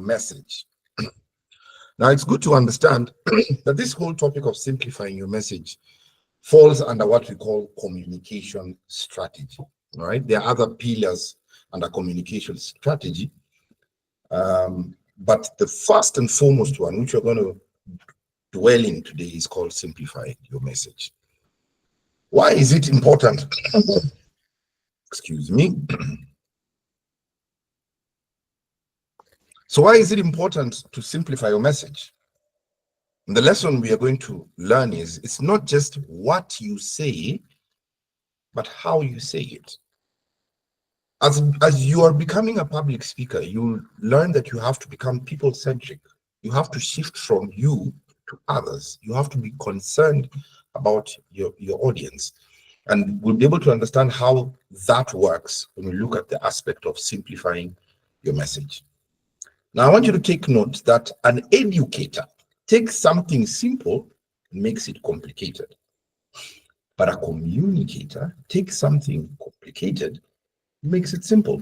message. Now, it's good to understand that this whole topic of simplifying your message falls under what we call communication strategy. All right, there are other pillars under communication strategy, but the first and foremost one, which we're going to dwell in today, is called simplifying your message. Why is it important? Excuse me. So why is it important to simplify your message? And the lesson we are going to learn is it's not just what you say, but how you say it. As you are becoming a public speaker, you learn that you have to become people-centric. You have to shift from you to others. You have to be concerned about your audience. And we'll be able to understand how that works when we look at the aspect of simplifying your message. Now, I want you to take note that an educator takes something simple and makes it complicated. But a communicator takes something complicated and makes it simple.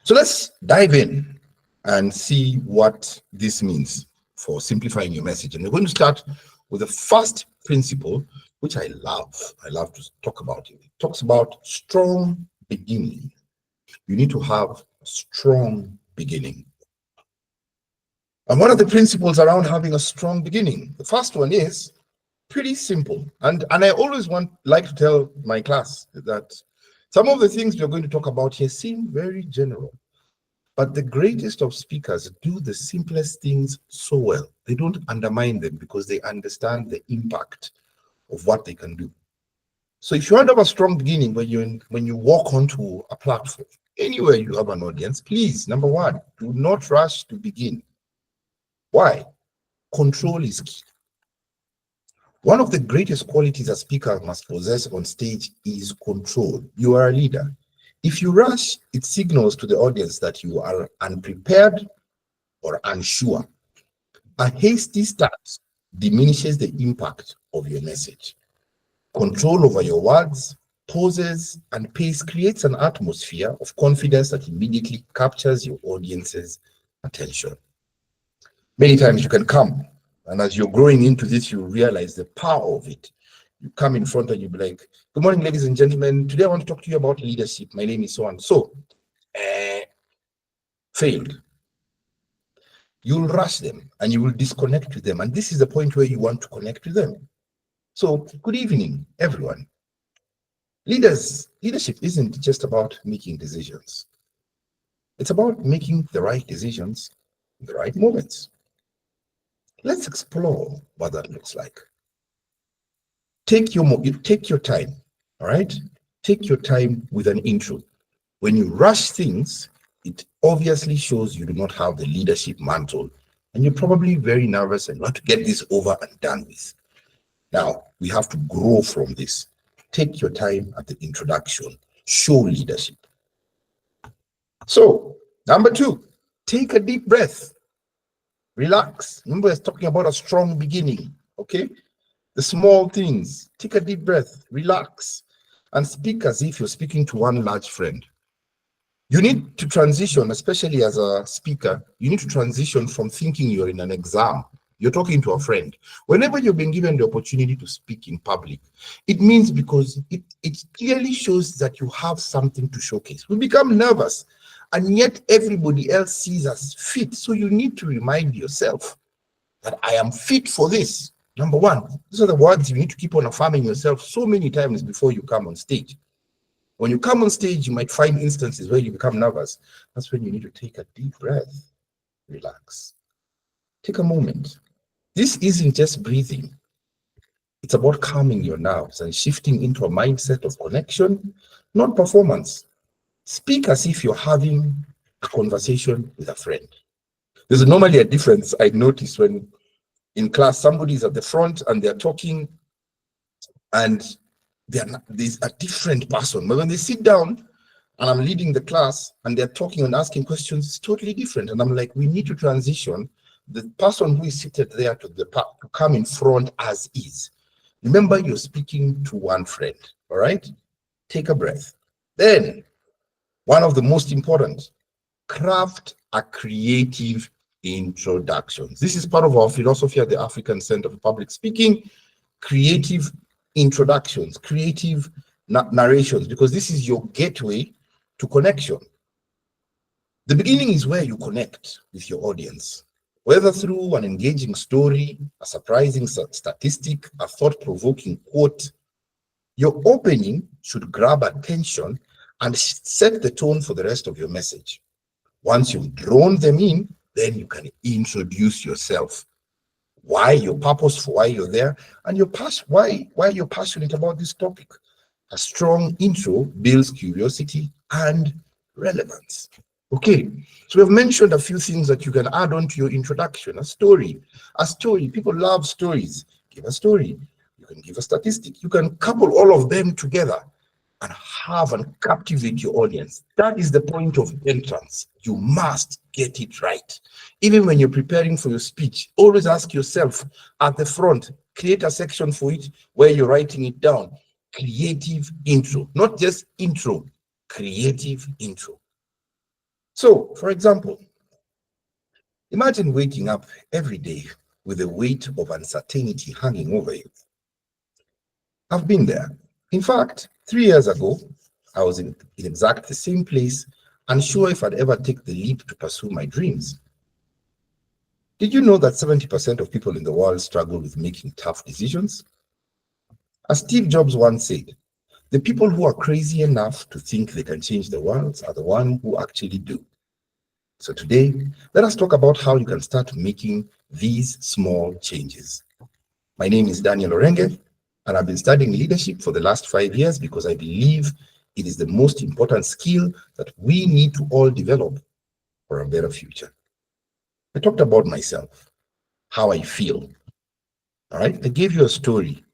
So let's dive in and see what this means for simplifying your message. And we're going to start with the first principle, which I love. I love to talk about it. It talks about strong beginning. You need to have a strong beginning. And what are the principles around having a strong beginning? The first one is pretty simple. And I always like to tell my class that some of the things we're going to talk about here seem very general, but the greatest of speakers do the simplest things so well. They don't undermine them because they understand the impact of what they can do. So if you want to have a strong beginning when you walk onto a platform, anywhere you have an audience, please, number one, do not rush to begin. Why? Control is key. One of the greatest qualities a speaker must possess on stage is control. You are a leader. If you rush, it signals to the audience that you are unprepared or unsure. A hasty start diminishes the impact of your message. Control over your words, pauses, and pace creates an atmosphere of confidence that immediately captures your audience's attention. Many times you can come, and as you're growing into this, you realize the power of it. You come in front and you be like, "Good morning, ladies and gentlemen. Today I want to talk to you about leadership. My name is so and so." Failed. You'll rush them and you will disconnect with them. And this is the point where you want to connect with them. So, good evening, everyone. Leadership isn't just about making decisions. It's about making the right decisions in the right moments. Let's explore what that looks like. Take your time, all right? Take your time with an intro. When you rush things, it obviously shows you do not have the leadership mantle, and you're probably very nervous and want to get this over and done with. Now, we have to grow from this. Take your time at the introduction. Show leadership. So, number two, take a deep breath. Relax. Remember, we're talking about a strong beginning, okay? The small things. Take a deep breath, relax, and speak as if you're speaking to one large friend. You need to transition, especially as a speaker, you need to transition from thinking you're in an exam. You're talking to a friend. Whenever you've been given the opportunity to speak in public, it means because it clearly shows that you have something to showcase. We become nervous, and yet everybody else sees us fit. So you need to remind yourself that I am fit for this. Number one, these are the words you need to keep on affirming yourself so many times before you come on stage. When you come on stage, you might find instances where you become nervous. That's when you need to take a deep breath, relax. Take a moment. This isn't just breathing. It's about calming your nerves and shifting into a mindset of connection, not performance. Speak as if you're having a conversation with a friend. There's normally a difference I notice when in class somebody's at the front and they're talking and there's a different person. But when they sit down and I'm leading the class and they're talking and asking questions, it's totally different. And I'm like, we need to transition the person who is seated there to come in front as is. Remember, you're speaking to one friend, all right? Take a breath. Then, one of the most important, craft are creative introductions. This is part of our philosophy at the African Center for Public Speaking. Creative introductions, creative narrations, because this is your gateway to connection. The beginning is where you connect with your audience, whether through an engaging story, a surprising statistic, a thought-provoking quote. Your opening should grab attention and set the tone for the rest of your message. Once you've drawn them in, then you can introduce yourself. Why, your purpose for why you're there, and why you're passionate about this topic. A strong intro builds curiosity and relevance. Okay, so we've mentioned a few things that you can add on to your introduction. A story. People love stories. Give a story. You can give a statistic. You can couple all of them together and have and captivate your audience. That is the point of entrance. You must get it right. Even when you're preparing for your speech, always ask yourself at the front, create a section for it where you're writing it down. Creative intro, not just intro, creative intro. So, for example, imagine waking up every day with the weight of uncertainty hanging over you. I've been there. In fact, 3 years ago, I was in exactly the same place, unsure if I'd ever take the leap to pursue my dreams. Did you know that 70% of people in the world struggle with making tough decisions? As Steve Jobs once said, the people who are crazy enough to think they can change the world are the ones who actually do. So today, let us talk about how you can start making these small changes. My name is Daniel Orenge, and I've been studying leadership for the last 5 years because I believe it is the most important skill that we need to all develop for a better future. I talked about myself, how I feel. All right, I gave you a story.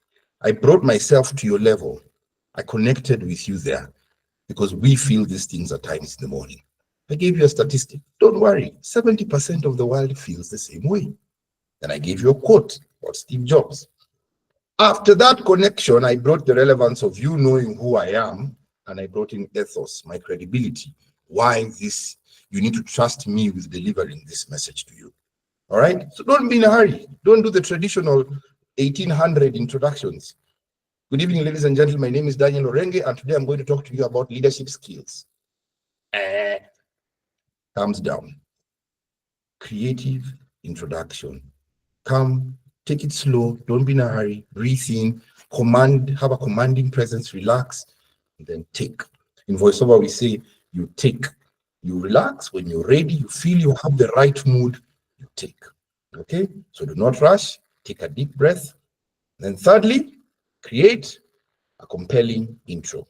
I brought myself to your level. I connected with you there because we feel these things at times in the morning. I gave you a statistic. Don't worry, 70% of the world feels the same way. Then I gave you a quote about Steve Jobs. After that connection, I brought the relevance of you knowing who I am, and I brought in ethos, my credibility. Why this? You need to trust me with delivering this message to you. All right? So don't be in a hurry. Don't do the traditional 1800 introductions. Good evening, ladies and gentlemen. My name is Daniel Orenge, and today I'm going to talk to you about leadership skills. Thumbs down. Creative introduction. Come, take it slow. Don't be in a hurry. Breathe in. Have a commanding presence. Relax, and then take. In voiceover, we say you take. You relax. When you're ready, you feel you have the right mood, you take. Okay? So do not rush. Take a deep breath. Then thirdly, create a compelling intro.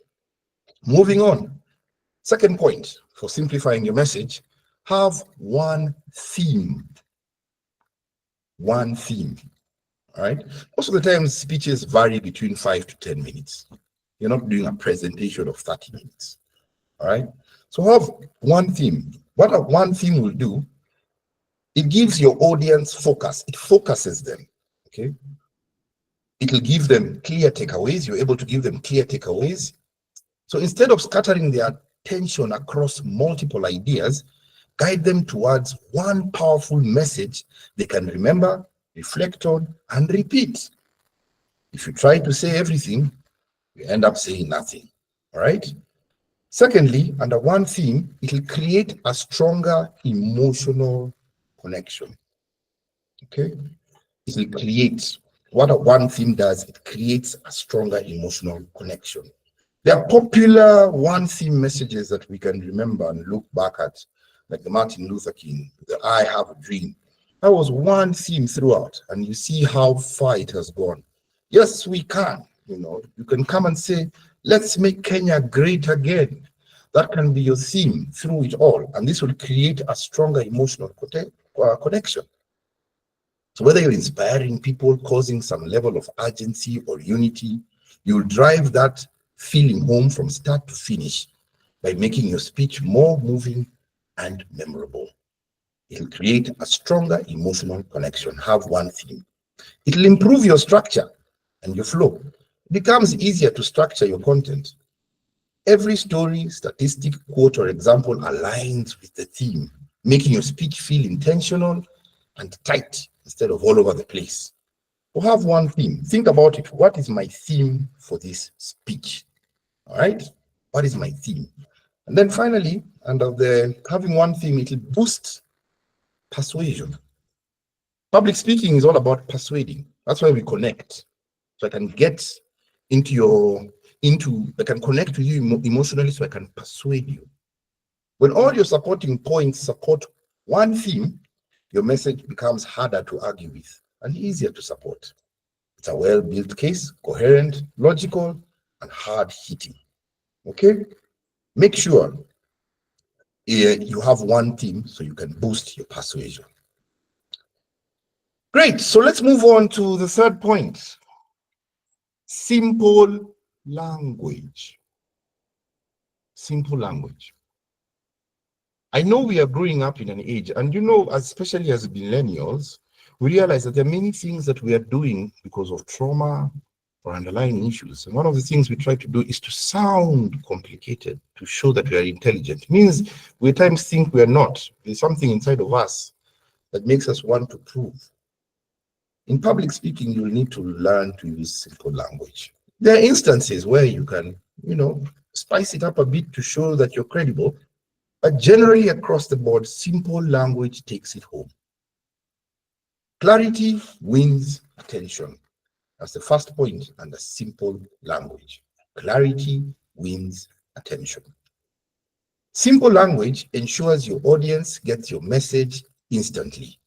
Moving on. Second point for simplifying your message, have one theme. One theme. All right? Most of the time, speeches vary between 5 to 10 minutes. You're not doing a presentation of 30 minutes. All right? So have one theme. What one theme will do, it gives your audience focus. It focuses them. Okay? It will give them clear takeaways. You're able to give them clear takeaways. So instead of scattering their attention across multiple ideas, guide them towards one powerful message they can remember, reflect on, and repeat. If you try to say everything, you end up saying nothing. All right? Secondly, under one theme, it will create a stronger emotional connection. Okay? It will create, what one theme does, it creates a stronger emotional connection. There are popular one theme messages that we can remember and look back at, like the Martin Luther King, the I Have a Dream. That was one theme throughout, and you see how far it has gone. Yes, we can. You can come and say, let's make Kenya great again. That can be your theme through it all, and this will create a stronger emotional connection. So whether you're inspiring people, causing some level of urgency or unity, you'll drive that feeling home from start to finish by making your speech more moving and memorable. It'll create a stronger emotional connection. Have one theme. It'll improve your structure and your flow. It becomes easier to structure your content. Every story, statistic, quote, or example aligns with the theme. making your speech feel intentional and tight instead of all over the place. We'll have one theme. Think about it. What is my theme for this speech? All right. What is my theme? And then finally, under the having one theme, it will boost persuasion. Public speaking is all about persuading. That's why we connect. So I can get I can connect with you emotionally, so I can persuade you. When all your supporting points support one theme, your message becomes harder to argue with and easier to support. It's a well-built case, coherent, logical, and hard-hitting. Okay? Make sure you have one theme so you can boost your persuasion. Great. So let's move on to the third point. Simple language. Simple language. I know we are growing up in an age, and especially as millennials, we realize that there are many things that we are doing because of trauma or underlying issues. And one of the things we try to do is to sound complicated, to show that we are intelligent. It means we at times think we are not. There's something inside of us that makes us want to prove. In public speaking, you'll need to learn to use simple language. There are instances where you can, spice it up a bit to show that you're credible, but generally across the board, simple language takes it home. Clarity wins attention. That's the first point under simple language. Clarity wins attention. Simple language ensures your audience gets your message instantly.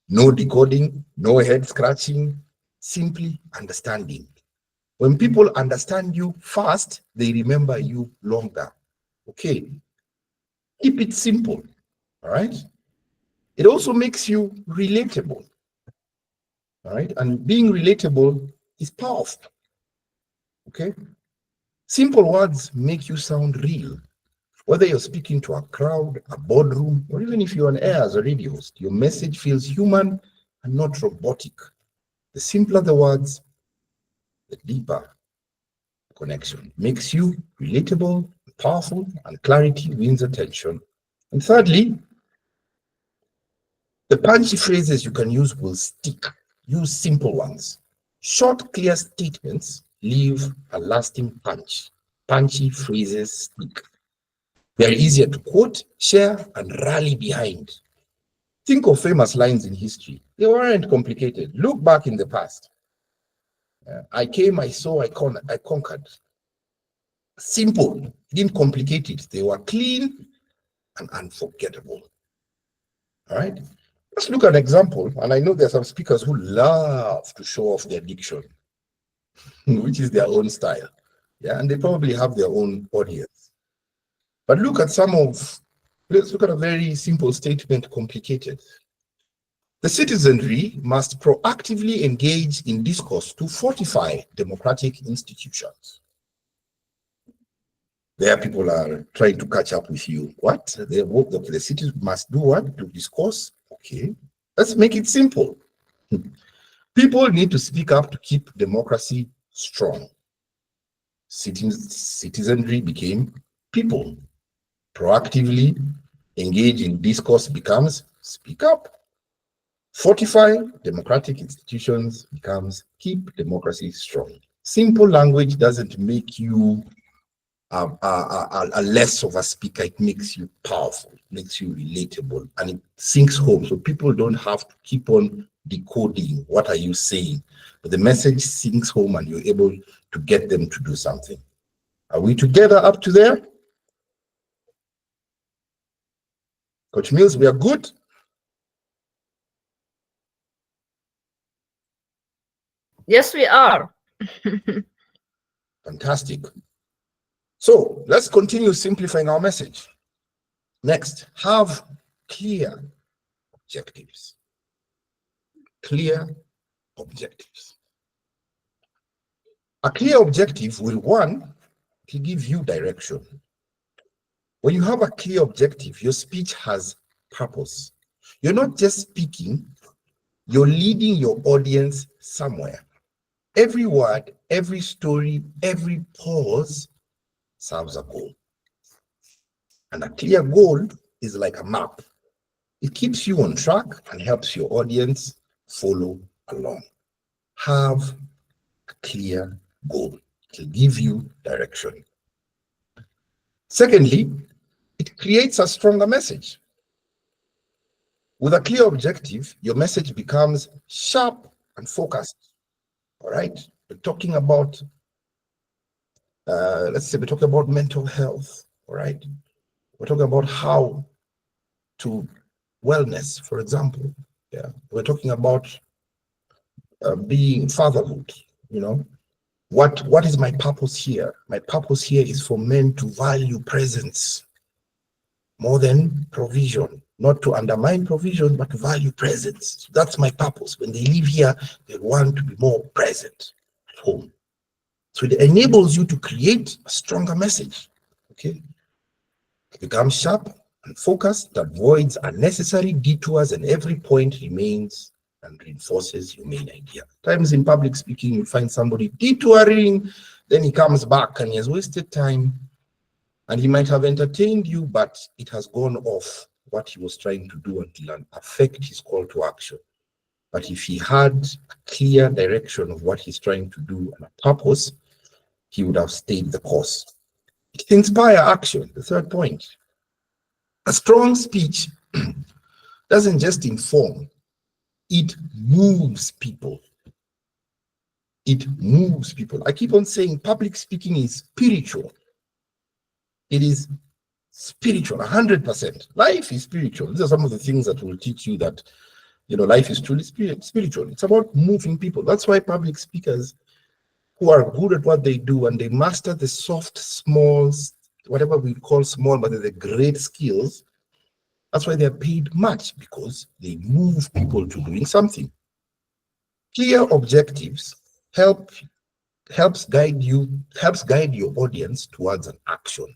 No decoding, no head scratching, simply understanding. When people understand you fast, they remember you longer. Okay, keep it simple, all right? It also makes you relatable, all right? And being relatable is powerful, okay? Simple words make you sound real. Whether you're speaking to a crowd, a boardroom, or even if you're on air as a radio host, your message feels human and not robotic. The simpler the words, the deeper the connection. Makes you relatable, powerful, and clarity wins attention. And thirdly, the punchy phrases you can use will stick. Use simple ones. Short, clear statements leave a lasting punch. Punchy phrases stick. They're easier to quote, share, and rally behind. Think of famous lines in history. They weren't complicated. Look back in the past. I came, I saw, I conquered. Simple, didn't complicate it. They were clean and unforgettable. All right? Let's look at an example. And I know there are some speakers who love to show off their diction, which is their own style. Yeah, and they probably have their own audience. But let's look at a very simple statement, complicated. The citizenry must proactively engage in discourse to fortify democratic institutions. There people are trying to catch up with you. What? The cities must do what? To discourse? Okay. Let's make it simple. People need to speak up to keep democracy strong. Citizenry became people. Proactively engage in discourse becomes speak up. Fortify democratic institutions becomes keep democracy strong. Simple language doesn't make you a less of a speaker. It makes you powerful, makes you relatable, and it sinks home. So people don't have to keep on decoding what are you saying, but the message sinks home and you're able to get them to do something. Are we together up to there? Coach Mills, we are good? Yes, we are. Fantastic. So let's continue simplifying our message. Next, have clear objectives. Clear objectives. A clear objective will, one, give you direction. When you have a clear objective, your speech has purpose. You're not just speaking, you're leading your audience somewhere. Every word, every story, every pause serves a goal. And a clear goal is like a map. It keeps you on track and helps your audience follow along. Have a clear goal. It will give you direction. Secondly, it creates a stronger message. With a clear objective, your message becomes sharp and focused. All right? We're talking about, let's say we're talking about mental health. All right? We're talking about how to wellness, for example. Yeah. We're talking about being fatherhood, you know. What is my purpose here? My purpose here is for men to value presence more than provision, not to undermine provision, but to value presence. So that's my purpose. When they live here, they want to be more present at home. So it enables you to create a stronger message. Okay. Become sharp and focused, that avoids unnecessary detours, and every point remains and reinforces your main idea. Times in public speaking, you find somebody detouring, then he comes back and he has wasted time, and he might have entertained you, but it has gone off what he was trying to do until and affect his call to action. But if he had a clear direction of what he's trying to do and a purpose, he would have stayed the course. It inspires action, the third point. A strong speech doesn't just inform, it moves people. It moves people. I keep on saying public speaking is spiritual. It is spiritual, 100%. Life is spiritual. These are some of the things that will teach you that, you know, life is truly spiritual. It's about moving people. That's why public speakers who are good at what they do and they master the soft, small, whatever we call small, but they're the great skills, that's why they're paid much, because they move people to doing something. Clear objectives helps guide your audience towards an action.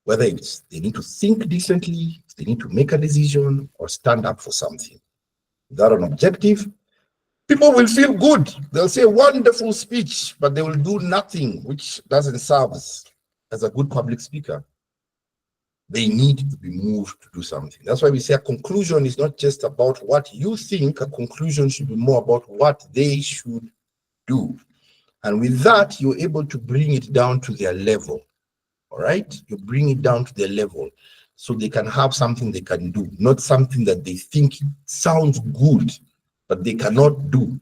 Whether it's they need to think differently, they need to make a decision, or stand up for something. Without an objective, people will feel good. They'll say wonderful speech, but they will do nothing which doesn't serve as a good public speaker. They need to be moved to do something. That's why we say a conclusion is not just about what you think. A conclusion should be more about what they should do. And with that, you're able to bring it down to their level. All right? You bring it down to their level so they can have something they can do, not something that they think sounds good, but they cannot do.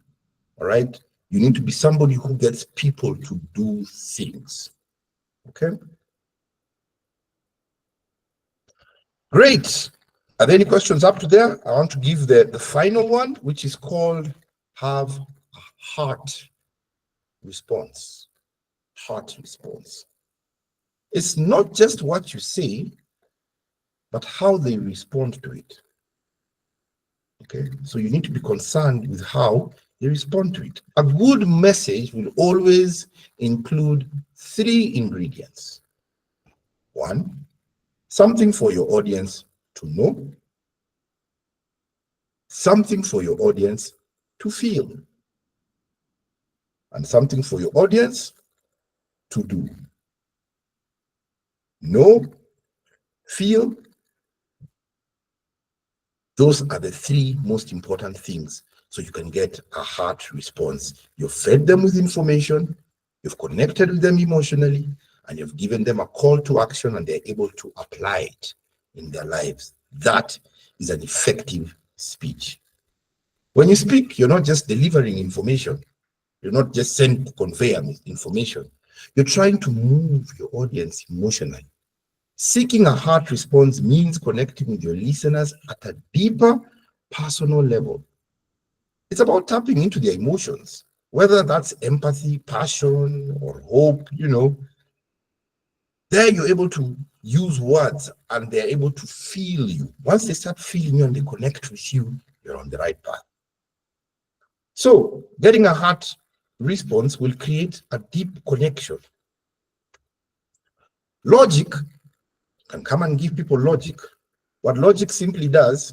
All right? You need to be somebody who gets people to do things. Okay? Great. Are there any questions up to there? I want to give the final one, which is called have a heart response. Heart response. It's not just what you say, but how they respond to it. Okay, so you need to be concerned with how they respond to it. A good message will always include 3 ingredients. 1, something for your audience to know, something for your audience to feel, and something for your audience to do. Know, feel. Those are the 3 most important things so you can get a heart response. You've fed them with information, you've connected with them emotionally, and you've given them a call to action, and they're able to apply it in their lives. That is an effective speech. When you speak, you're not just delivering information. You're not just conveying information. You're trying to move your audience emotionally. Seeking a heart response means connecting with your listeners at a deeper personal level. It's about tapping into their emotions, whether that's empathy, passion, or hope, you know. There you're able to use words and they're able to feel you. Once they start feeling you and they connect with you, you're on the right path. So getting a heart response will create a deep connection. Logic can come and give people logic. What logic simply does,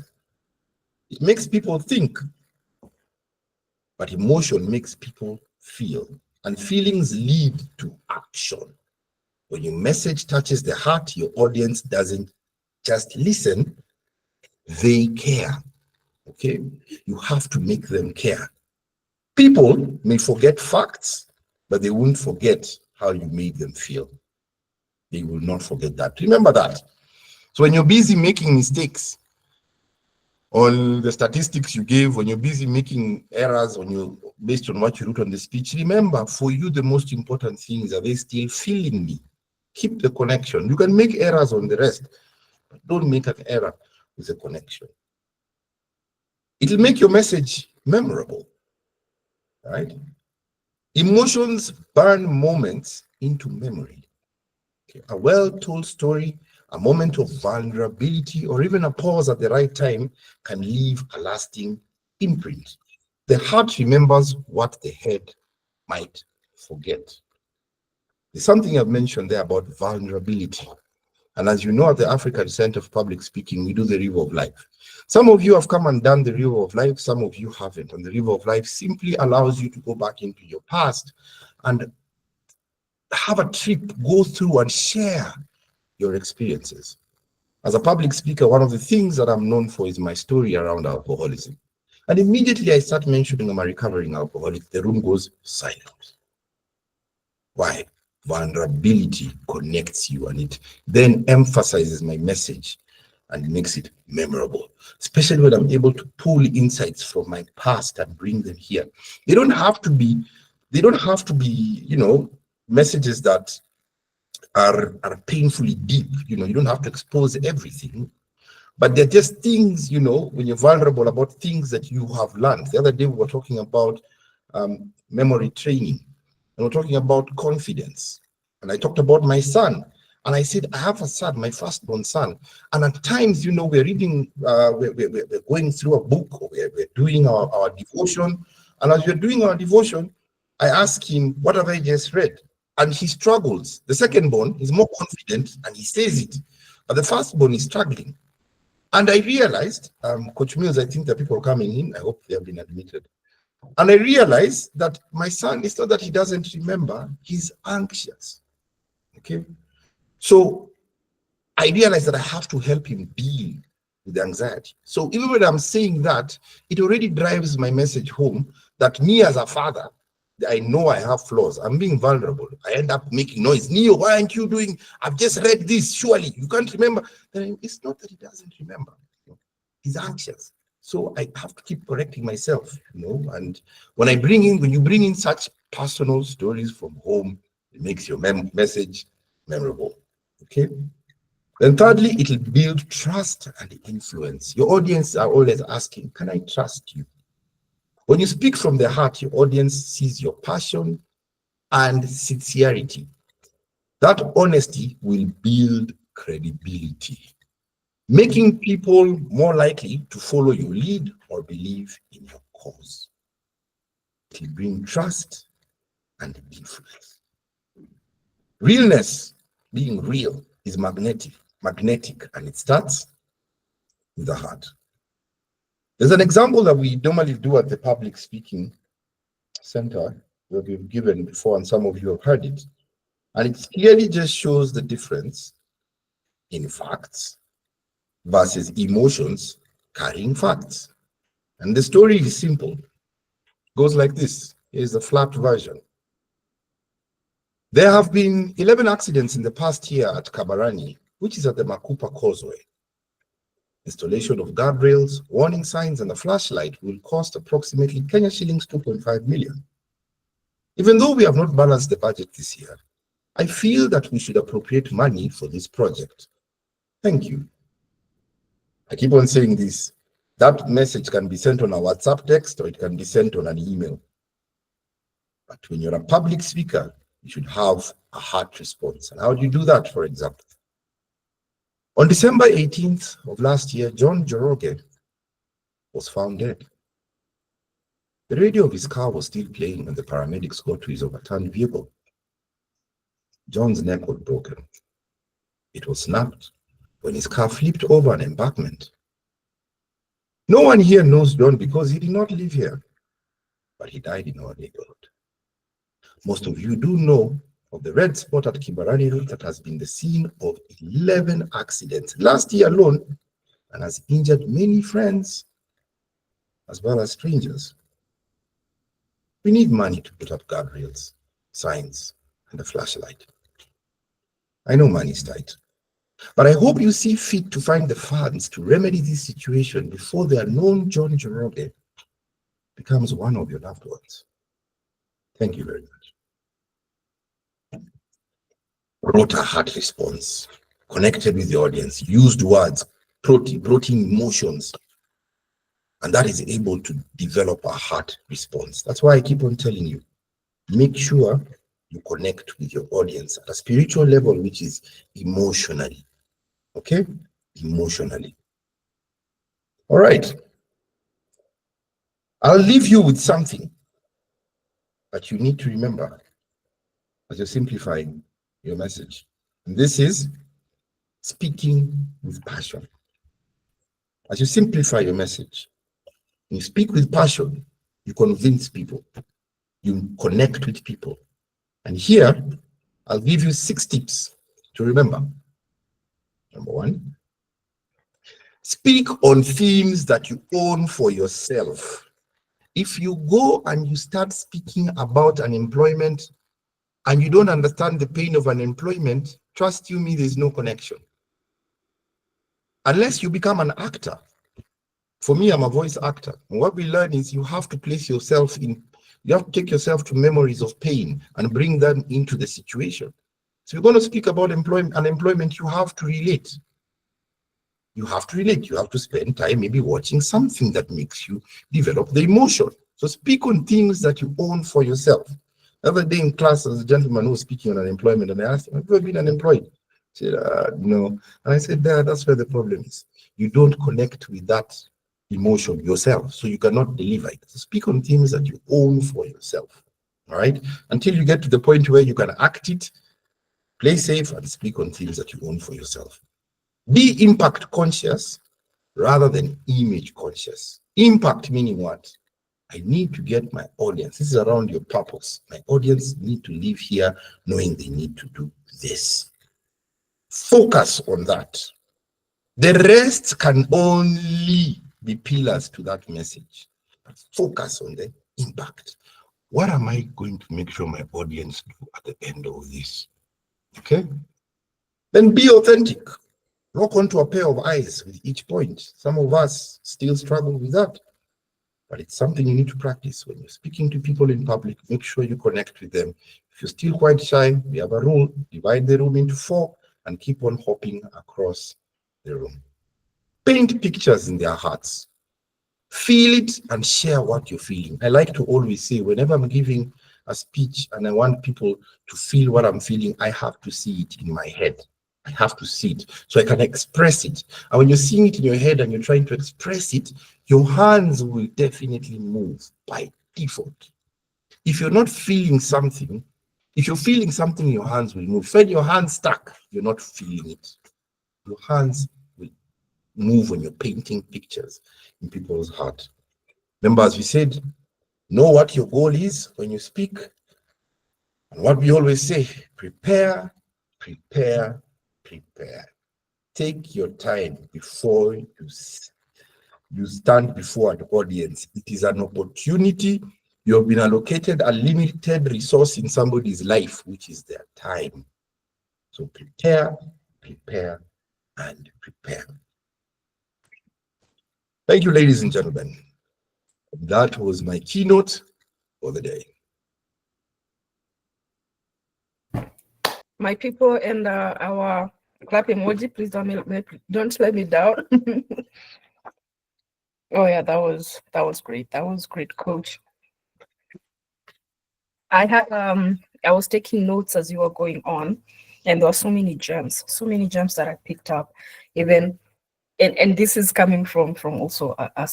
it makes people think, but emotion makes people feel, and feelings lead to action. When your message touches the heart, your audience doesn't just listen, They care. Okay? You have to make them care. People may forget facts, but they won't forget how you made them feel. They will not forget that. Remember that. So when you're busy making mistakes on the statistics you gave, when you're busy making errors on you based on what you wrote on the speech, remember, for you, the most important thing is, are they still feeling me? Keep the connection. You can make errors on the rest, but don't make an error with the connection. It'll make your message memorable, right? Emotions burn moments into memory. Okay. A well-told story, a moment of vulnerability, or even a pause at the right time can leave a lasting imprint. The heart remembers what the head might forget. There's something I've mentioned there about vulnerability. And as you know, at the African Center of Public Speaking, we do the River of Life. Some of you have come and done the River of Life, some of you haven't. And the River of Life simply allows you to go back into your past and have a trip, go through and share your experiences. As a public speaker, one of the things that I'm known for is my story around alcoholism. And immediately I start mentioning I'm a recovering alcoholic, the room goes silent. Why? Vulnerability connects you, and it then emphasizes my message and makes it memorable, especially when I'm able to pull insights from my past and bring them here. They don't have to be, messages that are painfully deep. You don't have to expose everything, but they're just things, when you're vulnerable, about things that you have learned. The other day we were talking about memory training, and we're talking about confidence. And I talked about my son. And I said, I have a son, my firstborn son. And at times, we're reading, we're going through a book, or we're doing our devotion. And as we're doing our devotion, I ask him, what have I just read? And he struggles. The secondborn is more confident and he says it. But the firstborn is struggling. And I realized, Coach Mills, I think the people coming in, I hope they have been admitted. And I realized that my son, it's not that he doesn't remember, he's anxious. Okay. So I realized that I have to help him deal with the anxiety. So even when I'm saying that, it already drives my message home that me as a father, I know I have flaws. I'm being vulnerable. I end up making noise. Neo, why aren't you doing? I've just read this. Surely you can't remember. Then it's not that he doesn't remember. He's anxious. So I have to keep correcting myself, And when you bring in such personal stories from home, it makes your message memorable. Okay. Then thirdly, it will build trust and influence. Your audience are always asking, can I trust you? When you speak from the heart, your audience sees your passion and sincerity. That honesty will build credibility, making people more likely to follow your lead or believe in your cause. It will bring trust and influence. Realness, being real, is magnetic, and it starts with the heart. There's an example that we normally do at the public speaking center that we've given before, and some of you have heard it. And it clearly just shows the difference in facts versus emotions carrying facts. And the story is simple. It goes like this. Here's the flat version. There have been 11 accidents in the past year at Kabarani, which is at the Makupa Causeway. Installation of guardrails, warning signs, and a flashlight will cost approximately Kenya shillings 2.5 million. Even though we have not balanced the budget this year, I feel that we should appropriate money for this project. Thank you. I keep on saying this. That message can be sent on a WhatsApp text, or it can be sent on an email. But when you're a public speaker, you should have a heart response. And how do you do that, for example? On December 18th of last year, John Joroge was found dead. The radio of his car was still playing when the paramedics got to his overturned vehicle. John's neck was broken. It was snapped when his car flipped over an embankment. No one here knows John because he did not live here, but he died in our neighborhood. Most of you do know of the red spot at Kibarani Road that has been the scene of 11 accidents. Last year alone, and has injured many friends as well as strangers. We need money to put up guardrails, signs, and a flashlight. I know money is tight, but I hope you see fit to find the funds to remedy this situation before the unknown John Joroge becomes one of your loved ones. Thank you very much. Wrote a heart response, connected with the audience, used words, brought in emotions, and that is able to develop a heart response. That's why I keep on telling you, make sure you connect with your audience at a spiritual level, which is emotionally. Okay? Emotionally. All right. I'll leave you with something that you need to remember as you're simplifying your message. And this is speaking with passion. As you simplify your message, you speak with passion, you convince people, you connect with people. And here, I'll give you 6 tips to remember. Number 1, speak on themes that you own for yourself. If you go and you start speaking about unemployment and you don't understand the pain of unemployment, trust you me, there's no connection. Unless you become an actor. For me, I'm a voice actor. And what we learn is you have to place yourself in, you have to take yourself to memories of pain and bring them into the situation. So you're going to speak about unemployment, you have to relate. You have to relate. You have to spend time maybe watching something that makes you develop the emotion. So speak on things that you own for yourself. The other day in class, there was a gentleman who was speaking on unemployment, and I asked him, have you ever been unemployed? He said, no. And I said, that's where the problem is. You don't connect with that emotion yourself, so you cannot deliver it. So speak on things that you own for yourself, all right? Until you get to the point where you can act it, play safe, and speak on things that you own for yourself. Be impact conscious rather than image conscious. Impact meaning what? I need to get my audience. This is around your purpose. My audience need to live here knowing they need to do this. Focus on that. The rest can only be pillars to that message. But focus on the impact. What am I going to make sure my audience do at the end of this? Okay? Then be authentic. Lock onto a pair of eyes with each point. Some of us still struggle with that, but it's something you need to practice. When you're speaking to people in public, make sure you connect with them. If you're still quite shy, we have a rule: divide the room into 4 and keep on hopping across the room. Paint pictures in their hearts. Feel it and share what you're feeling. I like to always say, whenever I'm giving a speech and I want people to feel what I'm feeling, I have to see it in my head. I have to see it so I can express it. And when you're seeing it in your head and you're trying to express it, your hands will definitely move by default. If you're not feeling something, if you're feeling something, your hands will move. When your hands stuck, you're not feeling it. Your hands will move when you're painting pictures in people's heart. Remember, as we said, know what your goal is when you speak. And what we always say, prepare, prepare, prepare. Take your time before you stand before an audience. It is an opportunity. You have been allocated a limited resource in somebody's life, which is their time. So prepare, prepare, and prepare. Thank you, ladies and gentlemen. That was my keynote for the day. My people and our clap emoji, please don't let me down. Oh yeah, that was great. That was great, Coach. I was taking notes as you were going on, and there were so many gems that I picked up. Even and this is coming from also a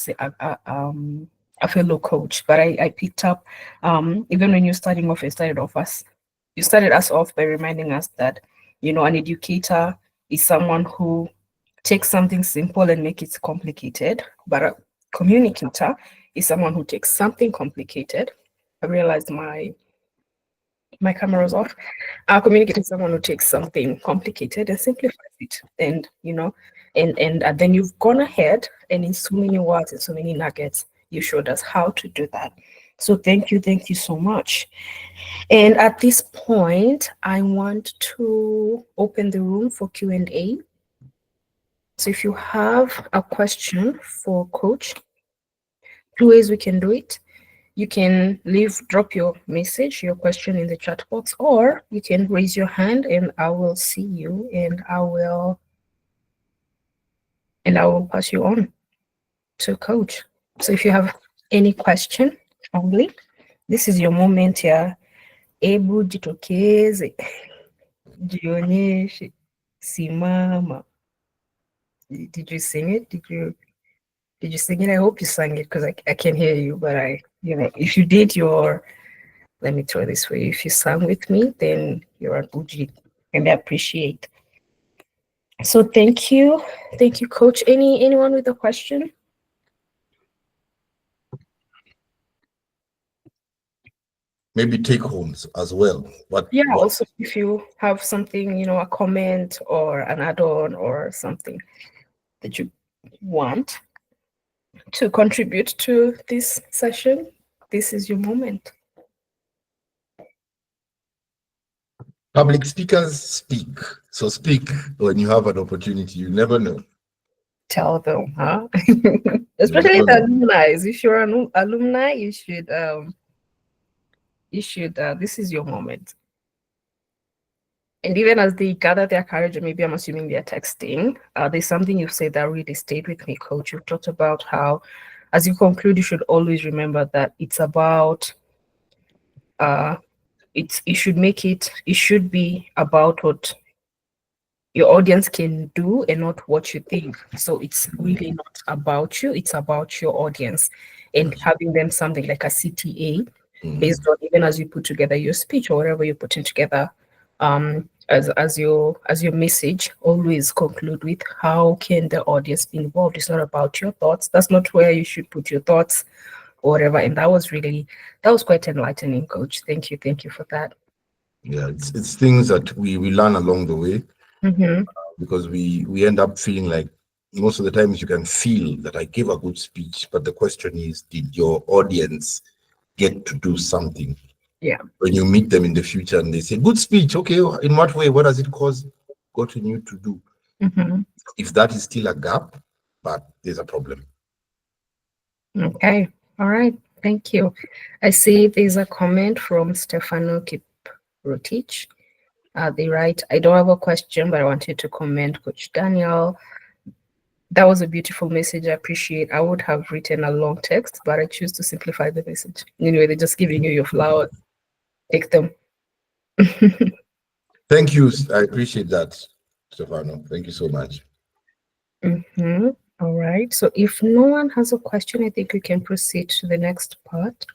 fellow coach, but I picked up even when you started us off by reminding us that an educator is someone who takes something simple and make it complicated, but a communicator is someone who takes something complicated. I realized my My camera was off. Our communicator is someone who takes something complicated and simplifies it, and and then you've gone ahead and in so many words and so many nuggets, you showed us how to do that. So thank you so much. And at this point, I want to open the room for Q&A. So if you have a question for Coach, two ways we can do it. You can drop your message, your question in the chat box, or you can raise your hand and I will see you and I will pass you on to Coach. So if you have any question, only this is your moment here. Ebu jitokeze, jionyeshe, simama. Did you sing it? Did you sing it? I hope you sang it because I can't hear you, but if you did let me throw this way. If you sang with me, then you're an Uji, and I appreciate. So thank you, Coach. Anyone with a question? Maybe take homes as well. What? Also, if you have something, a comment or an add-on or something that you want to contribute to this session, this is your moment. Public speakers speak. So speak when you have an opportunity. You never know. Tell them, huh? Especially the alumni. If you're an alumni, you should this is your moment. And even as they gather their courage, maybe I'm assuming they're texting, there's something you've said that really stayed with me, Coach. You've talked about how, as you conclude, you should always remember that it's about it should be about what your audience can do and not what you think. So it's really not about you, it's about your audience, and having them something like a CTA based on, even as you put together your speech or whatever you're putting together, as your message, always conclude with how can the audience be involved. It's not about your thoughts. That's not where you should put your thoughts or whatever. And that was quite enlightening, Coach. Thank you for that. Yeah, it's things that we learn along the way, because we end up feeling like most of the times you can feel that I gave a good speech, but the question is, did your audience get to do something? Yeah. When you meet them in the future and they say, good speech, okay, in what way? What does it gotten you to do? If that is still a gap, but there's a problem. Okay. All right. Thank you. I see there's a comment from Stefano Kiprotich. They write, I don't have a question, but I wanted to comment, Coach Daniel. That was a beautiful message. I appreciate. I would have written a long text, but I choose to simplify the message. Anyway, they're just giving you your flowers. Take them. Thank you. I appreciate that, Stefano. Thank you so much. All right. So if no one has a question, I think we can proceed to the next part.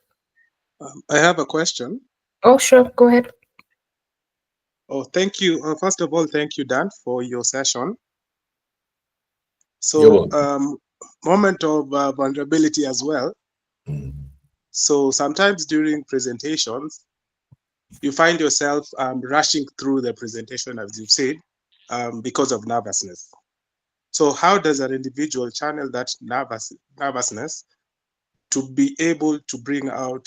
I have a question. Oh, sure. Go ahead. Oh, thank you. First of all, thank you, Dan, for your session. So, moment of vulnerability as well. So sometimes during presentations, you find yourself rushing through the presentation, as you've said, because of nervousness. So how does an individual channel that nervousness to be able to bring out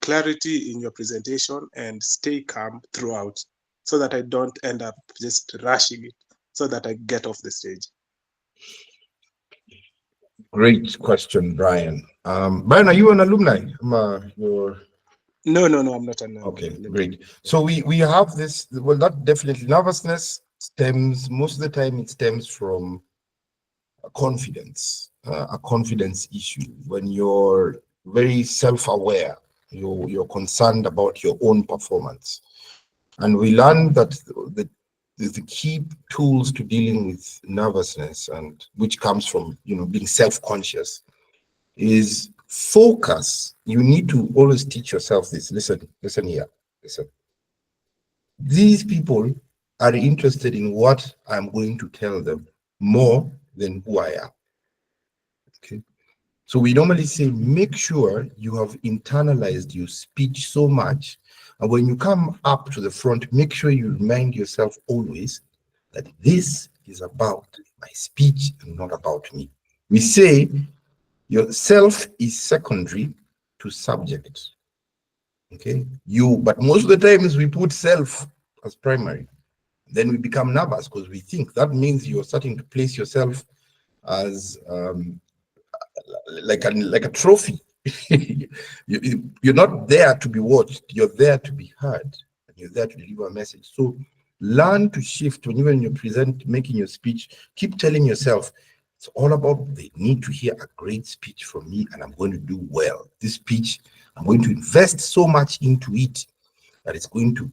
clarity in your presentation and stay calm throughout, so that I don't end up just rushing it, so that I get off the stage? Great question, Brian. Brian, are you an alumni? No, I'm not an alumni. Okay, great. So we have this, well, that definitely nervousness stems, most of the time it stems from a confidence issue. When you're very self-aware, you're concerned about your own performance. And we learned that the key tools to dealing with nervousness, and which comes from being self-conscious, is focus. You need to always teach yourself this. Listen here. Listen. These people are interested in what I'm going to tell them more than who I am. Okay. So we normally say, make sure you have internalized your speech so much. And when you come up to the front, make sure you remind yourself always that this is about my speech and not about me. We say yourself is secondary to subject. Okay, but most of the times we put self as primary. Then we become nervous because we think that means you're starting to place yourself as like a trophy. You're not there to be watched, you're there to be heard, and you're there to deliver a message. So learn to shift when you're making your speech. Keep telling yourself it's all about they need to hear a great speech from me, and I'm going to do well. This speech, I'm going to invest so much into it that it's going to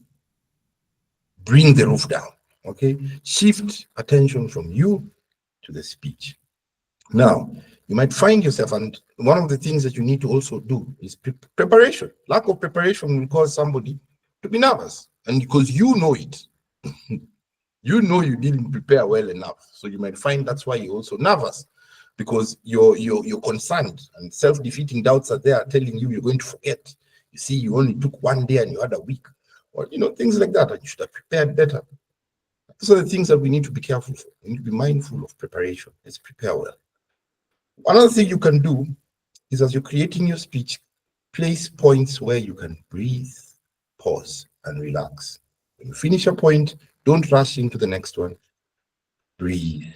bring the roof down. Okay, shift attention from you to the speech. Now, you might find yourself, and one of the things that you need to also do is preparation. Lack of preparation will cause somebody to be nervous, and because you know it, you know you didn't prepare well enough. So you might find that's why you're also nervous, because you're concerned, and self-defeating doubts are there telling you you're going to forget. You see, you only took one day and you had a week, or things like that. And you should have prepared better. Those are the things that we need to be careful for. We need to be mindful of preparation. Let's prepare well. Another thing you can do is, as you're creating your speech, place points where you can breathe, pause, and relax. When you finish a point, don't rush into the next one. Breathe,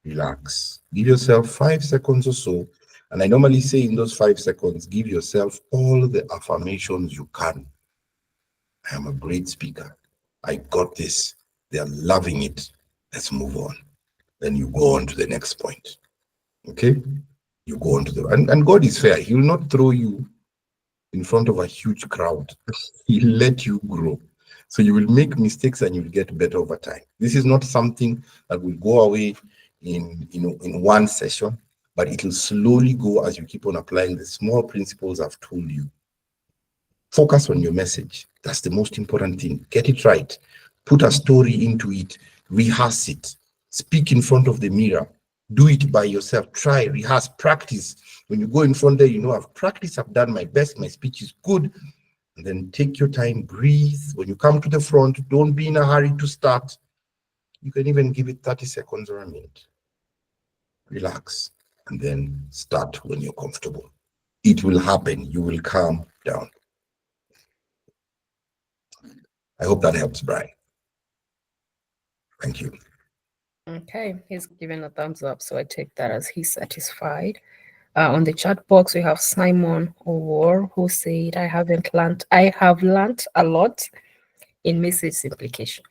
relax. Give yourself 5 seconds or so. And I normally say in those 5 seconds, give yourself all the affirmations you can. I am a great speaker. I got this. They are loving it. Let's move on. Then you go on to the next point. Okay? You go on to and God is fair. He will not throw you in front of a huge crowd. He'll let you grow. So you will make mistakes and you'll get better over time. This is not something that will go away in one session, but it will slowly go as you keep on applying the small principles I've told you. Focus on your message. That's the most important thing. Get it right. Put a story into it. Rehearse it. Speak in front of the mirror. Do it by yourself. Try, rehearse, practice. When you go in front there, I've practiced, I've done my best, my speech is good. And then take your time, breathe. When you come to the front, don't be in a hurry to start. You can even give it 30 seconds or a minute. Relax, and then start when you're comfortable. It will happen. You will calm down. I hope that helps, Brian. Thank you. Okay, he's given a thumbs up, so I take that as he's satisfied. On the chat box, we have Simon Owor, who said, I have learned a lot in message simplification.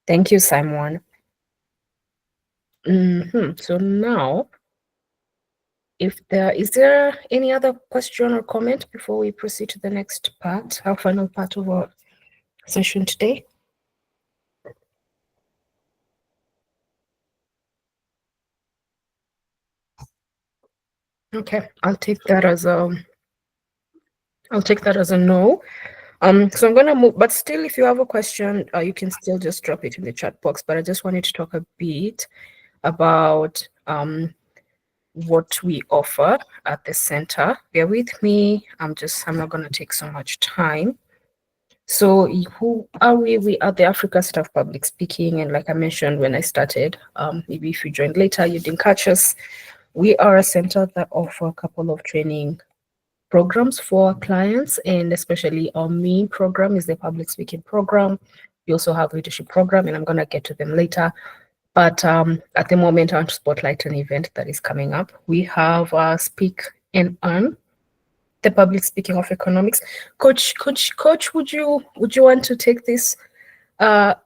Thank you, Simon. So now, is there any other question or comment before we proceed to the next part, our final part of our session today? Okay, I'll take that as a no. So I'm gonna move, but still, if you have a question, you can still just drop it in the chat box. But I just wanted to talk a bit about what we offer at the center. Bear with me. I'm not gonna take so much time. So who are we? We are the Africa Center of Public Speaking, and like I mentioned when I started, maybe if you joined later, you didn't catch us. We are a center that offer a couple of training programs for our clients, and especially our main program is the public speaking program. We also have leadership program, and I'm going to get to them later. But at the moment, I want to spotlight an event that is coming up. We have Speak and Earn, the public speaking of economics. Coach, would you want to take this? Would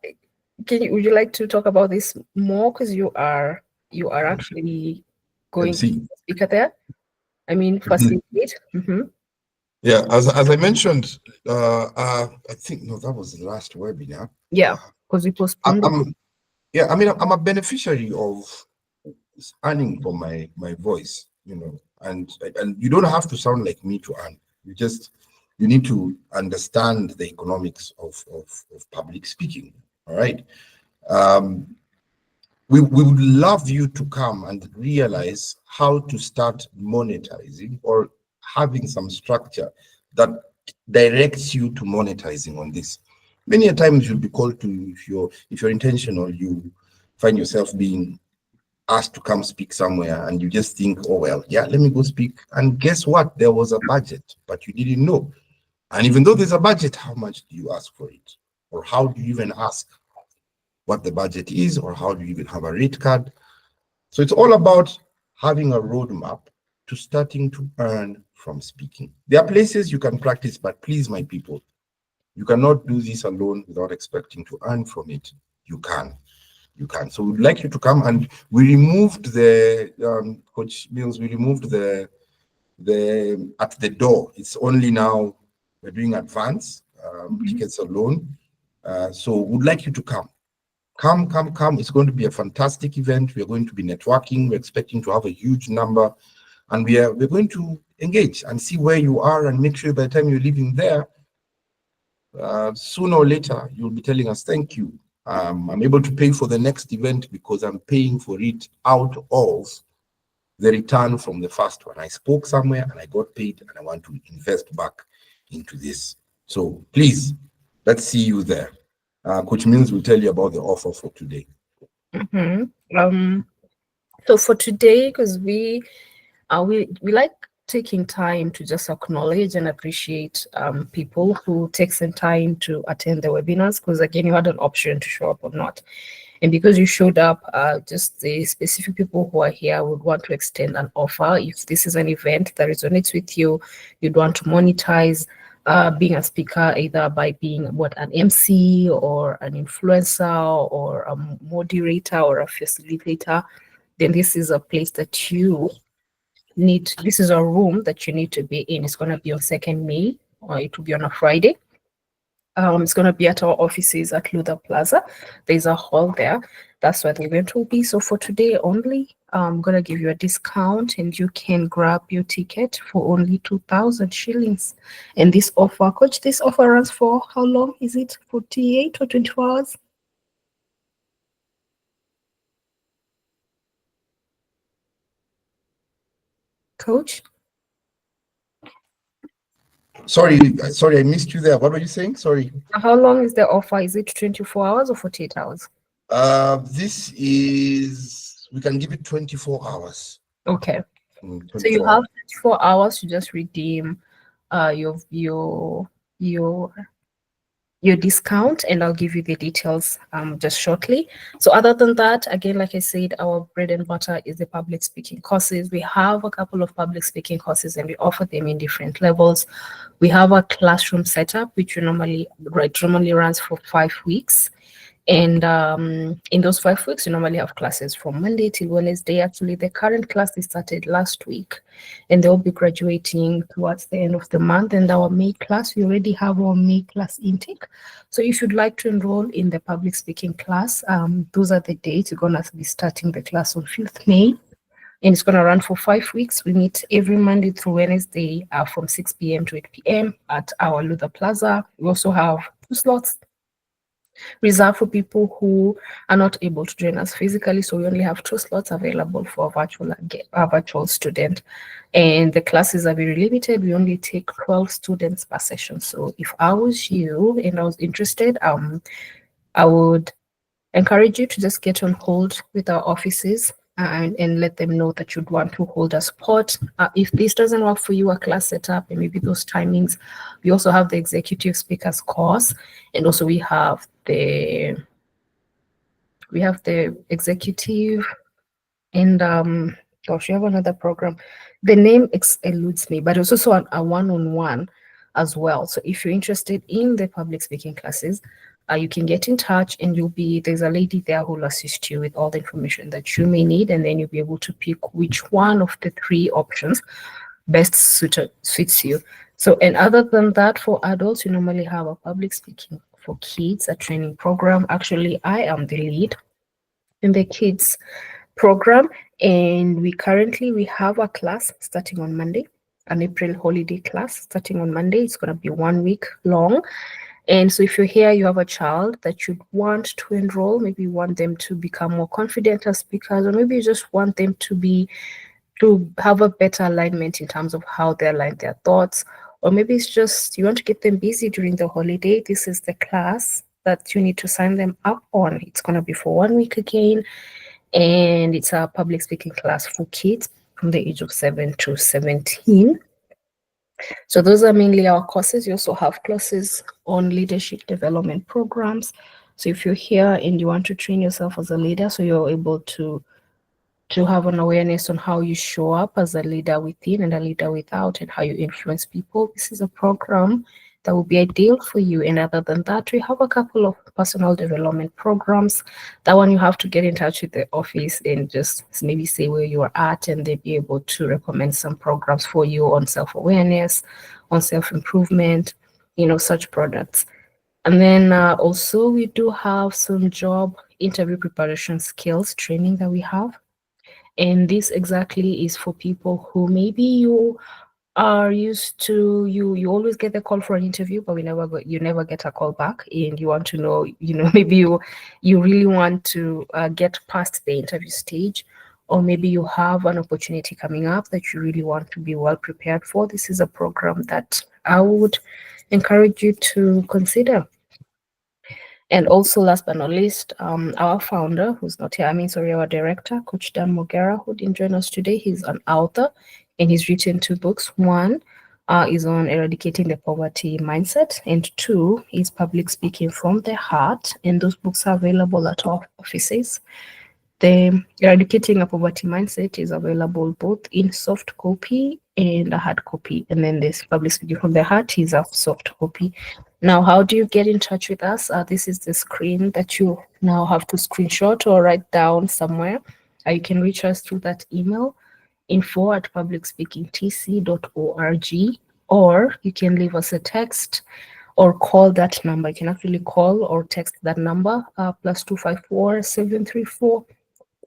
you like to talk about this more? Because you are actually going to be a speaker there. I mean, facilitate. Yeah, as I mentioned, I think that was the last webinar. Yeah, because we postponed. I'm a beneficiary of earning from my voice, and you don't have to sound like me to earn. You need to understand the economics of public speaking. All right. we would love you to come and realize how to start monetizing or having some structure that directs you to monetizing on this. Many a times you'll be called to, if you're intentional, you find yourself being asked to come speak somewhere and you just think, oh well, yeah, let me go speak. And guess what? There was a budget, but you didn't know. And even though there's a budget, how much do you ask for it? Or how do you even ask what the budget is, or how do you even have a rate card? So it's all about having a roadmap to starting to earn from speaking. There are places you can practice, but please, my people, you cannot do this alone without expecting to earn from it. You can. So we'd like you to come, and we removed the Coach Mills. We removed the at the door. It's only now we're doing advance tickets alone. So we'd like you to come. Come. It's going to be a fantastic event. We're going to be networking. We're expecting to have a huge number, and we're going to engage and see where you are, and make sure by the time you're leaving there, sooner or later, you'll be telling us, thank you. I'm able to pay for the next event because I'm paying for it out of the return from the first one. I spoke somewhere and I got paid, and I want to invest back into this. So please, let's see you there. Coach Mills will tell you about the offer for today. So for today, because we like taking time to just acknowledge and appreciate people who take some time to attend the webinars, because again, you had an option to show up or not. And because you showed up, just the specific people who are here would want to extend an offer. If this is an event that resonates with you, you'd want to monetize being a speaker, either by being an MC or an influencer or a moderator or a facilitator, then this is a place that you need. This is a room that you need to be in. It's going to be on 2nd May, or it will be on a Friday. It's going to be at our offices at Luther Plaza. There's a hall there. That's where the event will be. So for today only, I'm going to give you a discount, and you can grab your ticket for only 2,000 shillings. And this offer, Coach, this offer runs for how long? Is it 48 or 24 hours? Coach? Sorry, I missed you there. What were you saying? Sorry. How long is the offer? Is it 24 hours or 48 hours? This is, we can give it 24 hours. Okay. 24 so you have 24 hours to just redeem your discount, and I'll give you the details just shortly. So other than that, again, like I said, our bread and butter is the public speaking courses. We have a couple of public speaking courses, and we offer them in different levels. We have a classroom setup, which normally runs for 5 weeks. And in those 5 weeks, you normally have classes from Monday till Wednesday. Actually, the current class started last week, and they'll be graduating towards the end of the month. And our May class, we already have our May class intake. So if you'd like to enroll in the public speaking class, those are the dates. You're going to be starting the class on 5th May. And it's going to run for 5 weeks. We meet every Monday through Wednesday from 6 p.m. to 8 p.m. at our Luther Plaza. We also have 2 slots reserved for people who are not able to join us physically. So we only have 2 slots available for a virtual student. And the classes are very limited. We only take 12 students per session. So if I was you and I was interested, I would encourage you to just get on hold with our offices and let them know that you'd want to hold a spot. If this doesn't work for you, a class setup and maybe those timings, we also have the executive speakers course, and also we have the executive, and gosh, we have another program. The name eludes me, but it's also a one-on-one as well. So if you're interested in the public speaking classes, you can get in touch, and there's a lady there who will assist you with all the information that you may need, and then you'll be able to pick which one of the 3 options best suits you. So, and other than that, for adults, you normally have a public speaking for kids, a training program. Actually, I am the lead in the kids program, and we have a class starting on Monday, an April holiday class starting on Monday. It's going to be 1 week long. And so if you're here, you have a child that you'd want to enroll, maybe you want them to become more confident as speakers, or maybe you just want them to have a better alignment in terms of how they align their thoughts, or maybe it's just you want to get them busy during the holiday. This is the class that you need to sign them up on. It's going to be for 1 week again, and it's a public speaking class for kids from the age of 7 to 17. So those are mainly our courses. You also have classes on leadership development programs. So if you're here and you want to train yourself as a leader, so you're able to have an awareness on how you show up as a leader within and a leader without, and how you influence people, this is a program that will be ideal for you. And other than that, we have a couple of personal development programs. That one you have to get in touch with the office and just maybe say where you are at, and they'll be able to recommend some programs for you on self-awareness, on self-improvement, such products. And then also we do have some job interview preparation skills training that we have. And this exactly is for people who maybe you are used to, you always get the call for an interview, but you never get a call back, and you want to know, maybe you really want to get past the interview stage, or maybe you have an opportunity coming up that you really want to be well prepared for. This is a program that I would encourage you to consider. And also, last but not least, our founder, who's not here, our director, Coach Dan Mogera, who didn't join us today. He's an author, and he's written 2 books. One is on eradicating the poverty mindset, and 2 is public speaking from the heart. And those books are available at our offices. The Eradicating a Poverty Mindset is available both in soft copy and a hard copy. And then this Public Speaking from the Heart is a soft copy. Now, how do you get in touch with us? This is the screen that you now have to screenshot or write down somewhere. You can reach us through that email, info@publicspeakingtc.org, or you can leave us a text or call that number. You can actually call or text that number, +254 734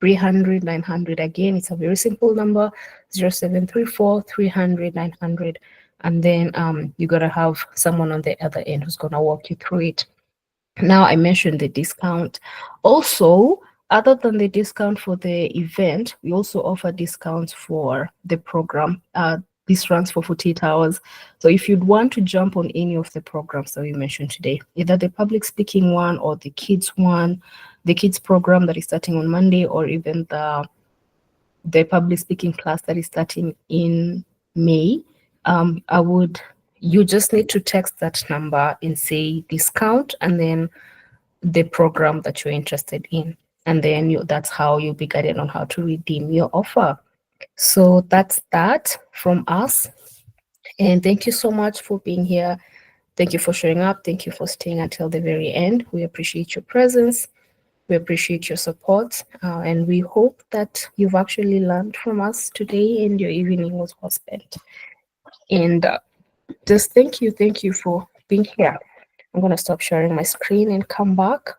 300 900. Again, it's a very simple number, 0734 300 900. And then you got to have someone on the other end who's going to walk you through it. Now, I mentioned the discount. Also, other than the discount for the event, we also offer discounts for the program. This runs for 48 hours. So if you'd want to jump on any of the programs that we mentioned today, either the public speaking one or the kids one, the kids program that is starting on Monday, or even the public speaking class that is starting in May, you just need to text that number and say discount, and then the program that you're interested in. And then that's how you'll be guided on how to redeem your offer. So that's that from us. And thank you so much for being here. Thank you for showing up. Thank you for staying until the very end. We appreciate your presence. We appreciate your support. And we hope that you've actually learned from us today and your evening was well spent. And just thank you for being here. I'm going to stop sharing my screen and come back.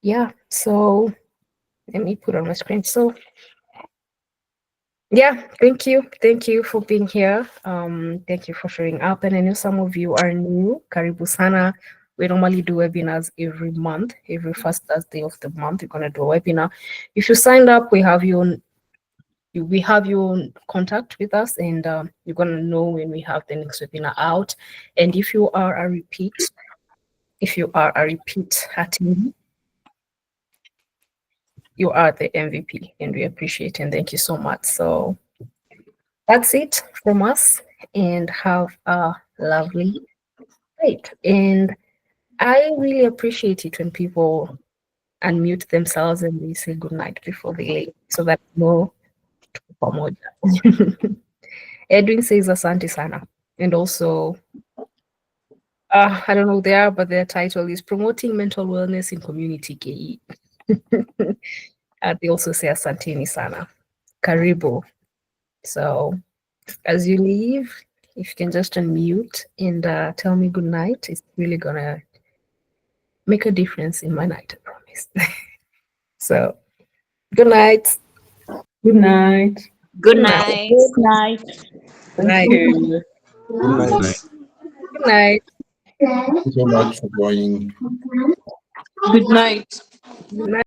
Yeah, so let me put on my screen. So yeah, thank you for being here. Thank you for showing up. And I know some of you are new. Karibu sana. We normally do webinars every month, every first Thursday of the month. We're going to do a webinar. If you signed up, we have your contact with us, and you're going to know when we have the next webinar out. And if you are a repeat attendee, you are the MVP, and we appreciate and thank you so much. So that's it from us, and have a lovely night. And I really appreciate it when people unmute themselves and they say good night before they leave, so that no pamoja. Edwin says asante sana. And also, I don't know there, but their title is Promoting Mental Wellness in Community KE. They also say asanteni sana. Karibu. So as you leave, if you can just unmute and tell me good night, it's really gonna make a difference in my night, I promise. So good night. Good night. Good night. Good night. Good night. you. Good night. Good night. Thank you so much for joining. Good night. Good night.